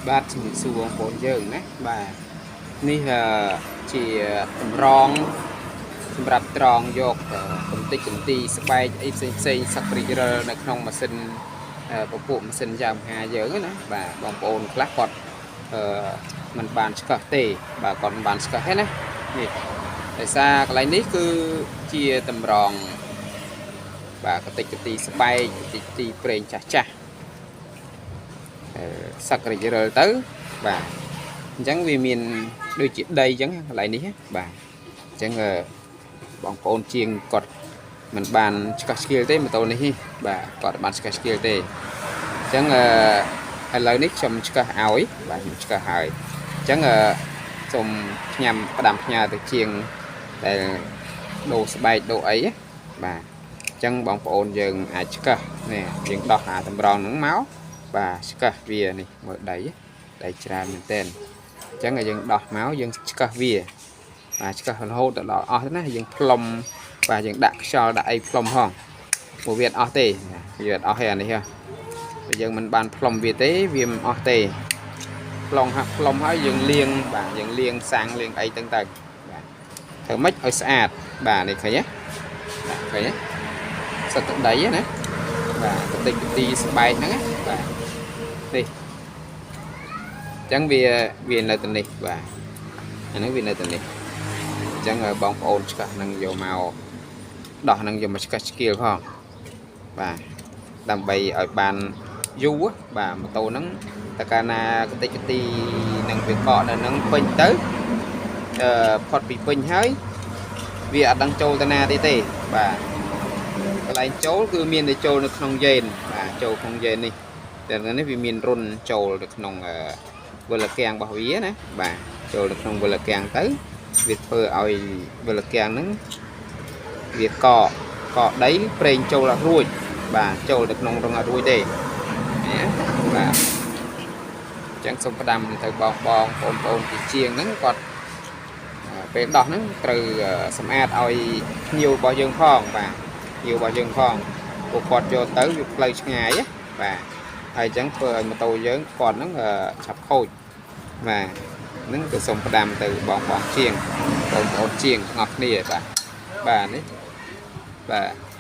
បាទជំរាបសួរបងប្អូនយើងណាបាទនេះជាតម្រងសម្រាប់ត្រង់យកកំតិចកំទីស្បែកអីផ្សេងសក្តិរិលនៅក្នុងម៉ាស៊ីនពពួកម៉ាស៊ីនយ៉ាមហាយើងណាបាទបងប្អូនខ្លះគាត់มันបានឆ្កឹះទេបាទគាត់មិនបានឆ្កឹះទេណានេះដោយសារកន្លែងនេះគឺជាតម្រងបាទកំតិចកំទីស្បែកកំតិចទីប្រេងចាស់សក្តិរិលទៅបាទអញ្ចឹងវាមានដូចជាដីអញ្ចឹងកន្លែងនេះបាទអញ្ចឹងបងប្អូនជាងគាត់មិនបានឆ្កឹះស្គៀលទេម៉ូតូនេះបាទគាត់បានឆ្កឹះស្គៀលទេអញ្ចឹងឥឡូវនេះខ្ញុំឆ្កឹះឲ្យបាទខ្ញុំឆ្កឹះហើយអញ្ចឹងសូមផ្ញើផ្ដាំផ្ញើទៅជាងដែលដូរស្បែកដូរអីបាទអញ្ចឹងបងប្អូនយើងអាចឆ្កឹះនេះយើងដោះអាតម្រងហ្នឹងមកបាទឆ្កឹះវានេះមើលដីច្រើនមែនទែនអញ្ចឹងយើងដោះមកយើងឆ្កឹះវាបាទឆ្កឹះរហូតដល់អស់ណាយើងផ្លុំបាទយើងដាក់ខ្យល់ដាក់អីផ្លុំហងព្រោះវាអត់អស់ទេវាអត់អស់ទេអានេះបើយើងមិនបានផ្លុំវាទេវាមិនអស់ទេផ្លុំហើយយើងលាងបាទយើងលាងសាំងលាងអីទាំងទៅបាទធ្វើម៉េចឲ្យស្អាតបាទនេះឃើញទេបាទឃើញទេសត្វទឹកដីណាបាទបន្តិចទីស្បែកហ្នឹងបាទនេះអញ្ចឹងវានៅទៅនេះបាទអាហ្នឹងវានៅទៅនេះអញ្ចឹងបងប្អូនឆ្កឹះនឹងយកមកដោះនឹងយកមកឆ្កឹះស្គៀលផងបាទដើម្បីឲ្យបានយូរបាទម៉ូតូហ្នឹងតែកាលណាកតិចកទីនឹងវាកកនៅហ្នឹងពេញទៅផុតពីពេញហើយវាអត់ដឹងចូលទៅណាទេបាទកន្លែងចូលគឺមានតែចូលនៅក្នុងយ៉េនបាទចូលក្នុងយ៉េននេះតែនេះវាមានរុនចូលនៅក្នុងវលកាំងរបស់វាណាបាទចូលនៅក្នុងវលកាំងទៅវាធ្វើឲ្យវលកាំងហ្នឹងវាកកដីប្រេងចូលអត់រួចបាទចូលទៅក្នុងរងអត់រួចទេបាទអញ្ចឹងសូមផ្ដាំទៅបងប្អូនទីជាងហ្នឹងគាត់ពេលដោះហ្នឹងត្រូវសម្អាតឲ្យភ្ញៀវរបស់យើងផងបាទភ្ញៀវរបស់យើងផងពួកគាត់យកទៅវាផ្លូវឆ្ងាយបាទហើយអញ្ចឹងធ្វើឲ្យម៉ូតូយើងគាត់ហ្នឹងឆាប់ខូចបាទហ្នឹងគឺសូមផ្ដាំទៅបងជាងបងប្អូនជាងទាំងអស់គ្នាបាទនេះបាទ